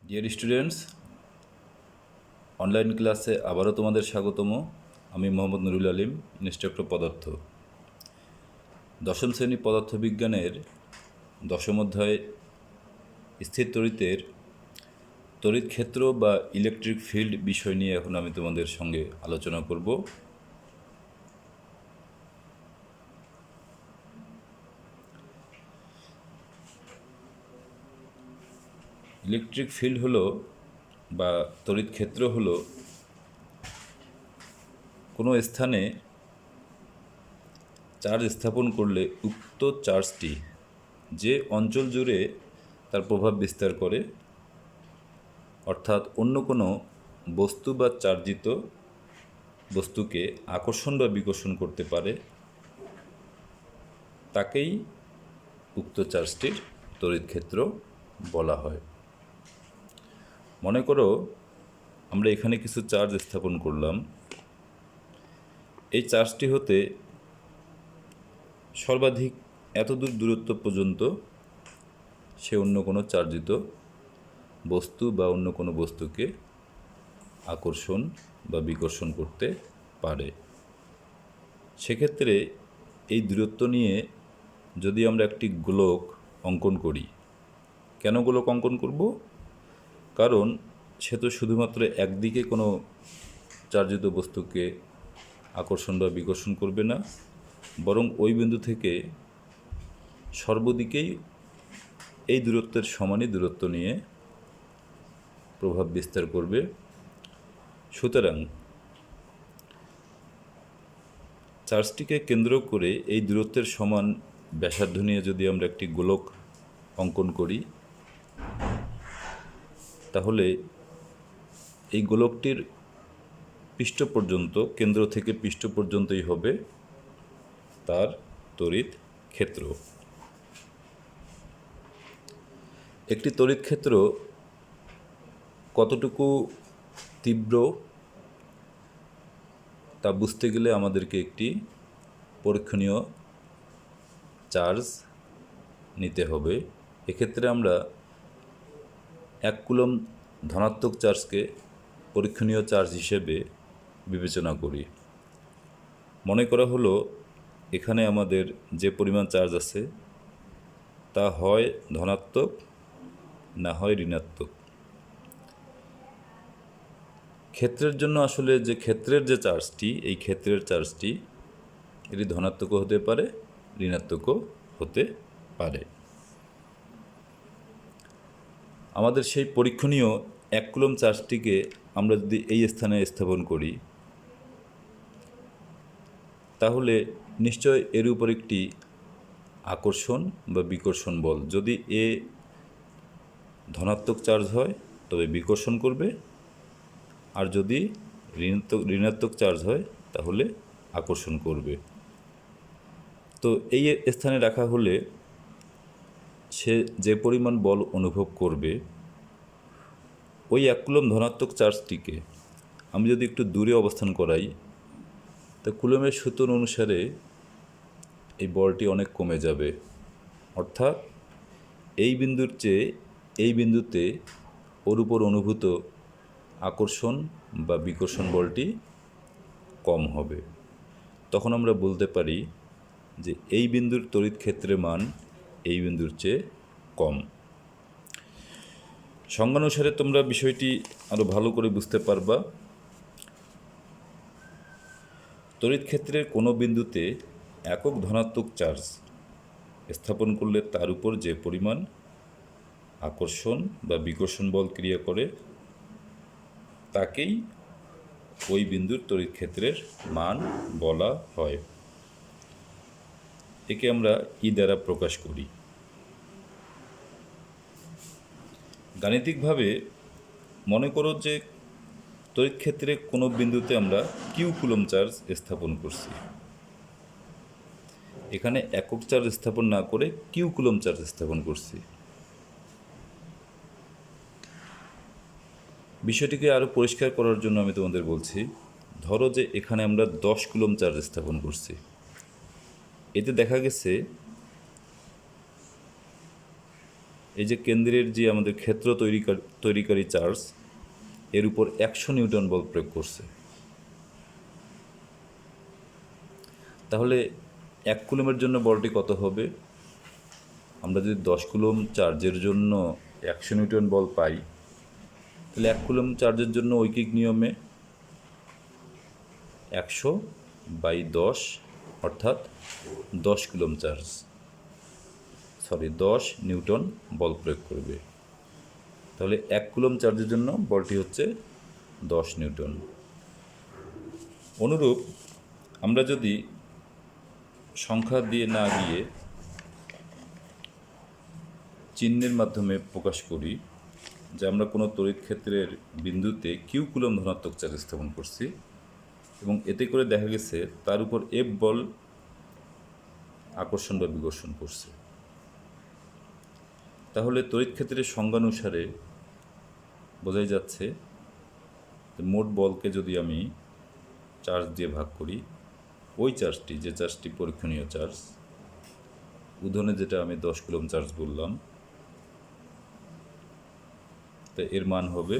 Dear students, online ক্লাসে আবারও তোমাদের স্বাগতম। আমি মোহাম্মদ নুরুল আলিম, ইনস্ট্রাক্টর পদার্থ। দশম শ্রেণী পদার্থবিজ্ঞানের দশম অধ্যায় স্থির তড়িতের তড়িৎ ক্ষেত্র বা ইলেকট্রিক ফিল্ড বিষয় নিয়ে এখন আমি তোমাদের সঙ্গে আলোচনা করব। ইলেকট্রিক ফিল্ড হলো বা তড়িৎ ক্ষেত্র হলো কোনো স্থানে চার্জ স্থাপন করলে উক্ত চার্জটি যে অঞ্চল জুড়ে তার প্রভাব বিস্তার করে, অর্থাৎ অন্য কোনো বস্তু বা চার্জিত বস্তুকে আকর্ষণ বা বিকর্ষণ করতে পারে, তাকেই উক্ত চার্জটির তড়িৎ ক্ষেত্র বলা হয়। মনে করো আমরা এখানে কিছু চার্জ স্থাপন করলাম। এই চার্জটি হতে সর্বাধিক এতদূর দূরত্ব পর্যন্ত সে অন্য কোনো চার্জিত বস্তু বা অন্য কোনো বস্তুকে আকর্ষণ বা বিকর্ষণ করতে পারে। সেক্ষেত্রে এই দূরত্ব নিয়ে যদি আমরা একটি গোলক অঙ্কন করি, কেন গোলক অঙ্কন করব? কারণ সে তো শুধুমাত্র একদিকে কোনো চার্জিত বস্তুকে আকর্ষণ বা বিকর্ষণ করবে না, বরং ওই বিন্দু থেকে সর্বদিকেই এই দূরত্বের সমানই দূরত্ব নিয়ে প্রভাব বিস্তার করবে। সুতরাং চার্জটিকে কেন্দ্র করে এই দূরত্বের সমান ব্যাসার্ধ নিয়ে যদি আমরা একটি গোলক অঙ্কন করি, তাহলে এই গোলকটির পৃষ্ঠ পর্যন্ত, কেন্দ্র থেকে পৃষ্ঠ পর্যন্তই হবে তার তড়িৎ ক্ষেত্র। একটি তড়িৎ ক্ষেত্র কতটুকু তীব্র তা বুঝতে গেলে আমাদেরকে একটি পরীক্ষণীয় চার্জ নিতে হবে। এক্ষেত্রে আমরা 1 কুলম্ব ধনাত্মক চার্জকে পরীক্ষণীয় চার্জ হিসেবে বিবেচনা করি। মনে করা হলো এখানে আমাদের যে পরিমাণ চার্জ আছে তা হয় ধনাত্মক না হয় ঋণাত্মক। ক্ষেত্রের জন্য আসলে যে ক্ষেত্রের যে চার্জটি, এই ক্ষেত্রের চার্জটি এটি ধনাত্মকও হতে পারে, ঋণাত্মকও হতে পারে। আমাদের সেই পরীক্ষণীয় 1 কুলম্ব চার্জটিকে আমরা যদি এই স্থানে স্থাপন করি, তাহলে নিশ্চয় এর উপর একটি আকর্ষণ বা বিকর্ষণ বল, যদি এ ধনাত্মক চার্জ হয় তবে বিকর্ষণ করবে, আর যদি ঋণাত্মক চার্জ হয় তাহলে আকর্ষণ করবে। তো এই স্থানে রাখা হলে সে যে পরিমাণ বল অনুভব করবে, ওই 1 কুলম্ব ধনাত্মক চার্জটিকে আমি যদি একটু দূরে অবস্থান করাই, তো কুলম্বের সূত্র অনুসারে এই বলটি অনেক কমে যাবে। অর্থাৎ এই বিন্দুর চেয়ে এই বিন্দুতে ওর উপর অনুভূত আকর্ষণ বা বিকর্ষণ বলটি কম হবে। তখন আমরা বলতে পারি যে এই বিন্দুর তড়িৎ ক্ষেত্রের মান এই বিন্দুর চেয়ে কম। সংজ্ঞানুসারে তোমরা বিষয়টি আরও ভালো করে বুঝতে পারবা। তড়িৎ ক্ষেত্রের কোনো বিন্দুতে একক ধনাত্মক চার্জ স্থাপন করলে তার উপর যে পরিমাণ আকর্ষণ বা বিকর্ষণ বল ক্রিয়া করে, তাকেই ওই বিন্দুর তড়িৎ ক্ষেত্রের মান বলা হয়। একে আমরা ই দ্বারা প্রকাশ করি। গাণিতিকভাবে মনে করো যে তড়িৎ ক্ষেত্রে কোনো বিন্দুতে আমরা কিউ কুলম্ব চার্জ স্থাপন করছি। এখানে একক চার্জ স্থাপন না করে কিউ কুলম্ব চার্জ স্থাপন করছি। বিষয়টিকে আরও পরিষ্কার করার জন্য আমি তোমাদের বলছি, ধরো যে এখানে আমরা 10 কুলম্ব চার্জ স্থাপন করছি। এতে দেখা গেছে এই যে কেন্দ্রের যে আমাদের ক্ষেত্র তৈরিকারী চার্জ, এর উপর 100 নিউটন বল প্রয়োগ করছে। তাহলে 1 কুলমের জন্য বলটি কত হবে? আমরা যদি 10 কুলম চার্জের জন্য 100 নিউটন বল পাই, তাহলে 1 কুলম চার্জের জন্য ঐকিক নিয়মে 100/10 অর্থাৎ 10 কুলম চার্জ 10 নিউটন বল প্রয়োগ করবে। তাহলে 1 কুলম চার্জের জন্য বলটি হচ্ছে 10 নিউটন। অনুরূপ আমরা যদি সংখ্যা দিয়ে না গিয়ে চিহ্নের মাধ্যমে প্রকাশ করি যে আমরা কোনো তড়িৎ ক্ষেত্রের বিন্দুতে কিউ কুলম ধনাত্মক চার্জ স্থাপন করছি এবং এতে করে দেখা গেছে তার উপর এফ বল আকর্ষণ বা বিকর্ষণ করছে, তাহলে তড়িৎ ক্ষেত্রের সংজ্ঞানুসারে বোঝাই যাচ্ছে মোট বলকে যদি আমি চার্জ দিয়ে ভাগ করি, ওই চার্জটি, যে চার্জটি পরীক্ষণীয় চার্জ, উদাহরণে যেটা আমি 10 কুলম চার্জ বললাম, তা এর মান হবে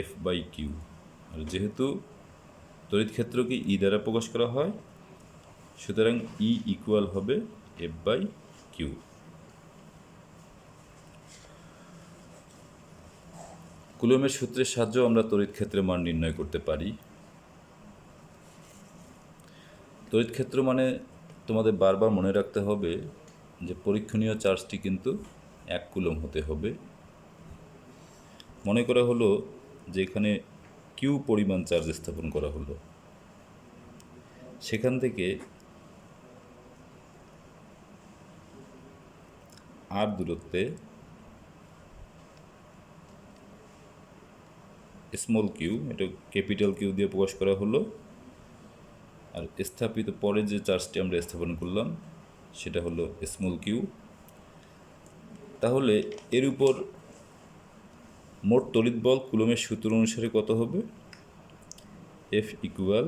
F/Q। আর যেহেতু তড়িৎ ক্ষেত্রকে ই দ্বারা প্রকাশ করা হয়, সুতরাং ই ইকুয়াল হবে F/Q। কুলমের সূত্রের সাহায্যে আমরা তড়িৎ ক্ষেত্রের মান নির্ণয় করতে পারি। তড়িৎ ক্ষেত্র মানে তোমাদের বারবার মনে রাখতে হবে যে পরীক্ষণীয় চার্জটি কিন্তু 1 কুলম হতে হবে। মনে করা হলো যে এখানে কিউ পরিমাণ চার্জ স্থাপন করা হলো, সেখান থেকে আর দূরত্বে স্মল কিউ, এটা ক্যাপিটাল কিউ দিয়ে প্রকাশ করা হলো, আর স্থাপিত পরে যে চার্জটি আমরা স্থাপন করলাম সেটা হলো স্মল কিউ। তাহলে এর উপর মোট তড়িৎ বল কুলমের সূত্র অনুসারে কত হবে? F ইকুয়াল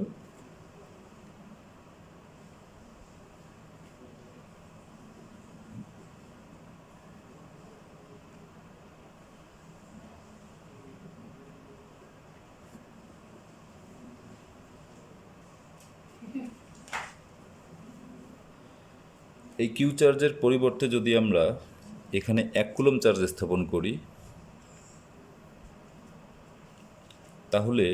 এই কিউ চার্জের পরিবর্তে যদি আমরা এখানে 1 কুলম চার্জ স্থাপন করি, তাহলে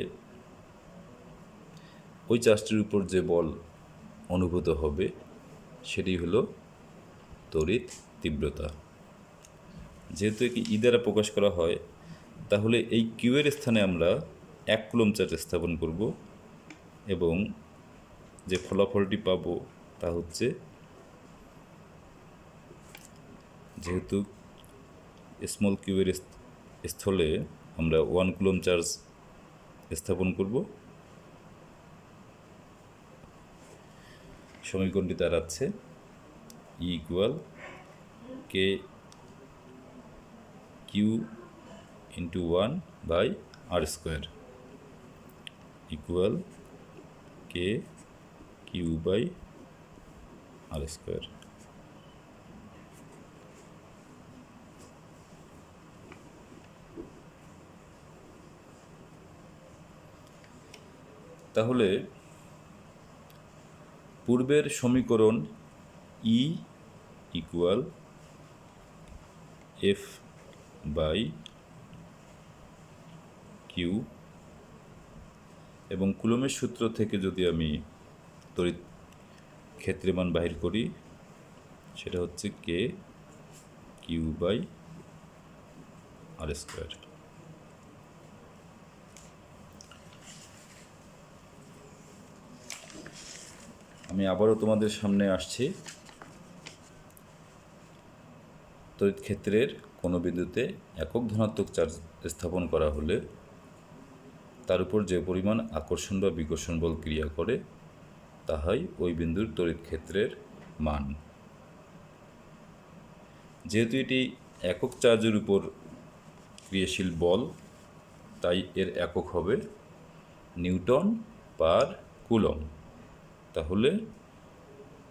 ওই চার্জটির উপর যে বল অনুভূত হবে সেটি হলো তড়িৎ তীব্রতা। যেহেতু একে ই দ্বারা প্রকাশ করা হয়, তাহলে এই কিউ এর স্থানে আমরা 1 কুলম চার্জ স্থাপন করব এবং যে ফলাফলটি পাব তা হচ্ছে, যেহেতু স্মল কিউ এর স্থলে আমরা 1 কুলম চার্জ স্থাপন করব, সমীকরণটি দাঁড়াচ্ছে ই ইকুয়াল কে কিউ ইন্টু 1/r² ইকুয়াল কে কিউ/r²। তাহলে পূর্বের সমীকরণ ই ইকুয়াল F/Q এবং কুলমের সূত্র থেকে যদি আমি তড়িৎ ক্ষেত্রের মান বাহির করি, সেটা হচ্ছে কে কিউ/r²। আমি আবারও তোমাদের সামনে আসছি। তড়িৎ ক্ষেত্রের কোনো বিন্দুতে একক ধনাত্মক চার্জ স্থাপন করা হলে তার উপর যে পরিমাণ আকর্ষণ বা বিকর্ষণ বল ক্রিয়া করে তাহাই ওই বিন্দুর তড়িৎ ক্ষেত্রের মান। যেহেতু এটি একক চার্জের উপর ক্রিয়াশীল বল, তাই এর একক হবে নিউটন পার কুলম। তাহলে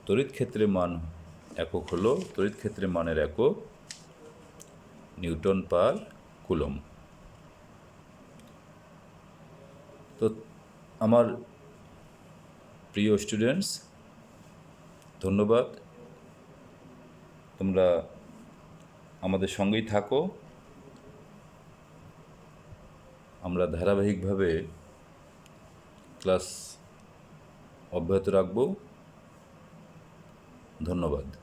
তড়িৎ ক্ষেত্রের মান একক হলো, তড়িৎ ক্ষেত্রের মানের একক নিউটন পার কুলম। তো আমার প্রিয় স্টুডেন্টস, ধন্যবাদ, তোমরা আমাদের সঙ্গেই থাকো। আমরা ধারাবাহিকভাবে ক্লাস অব্যাহত রাখব। ধন্যবাদ।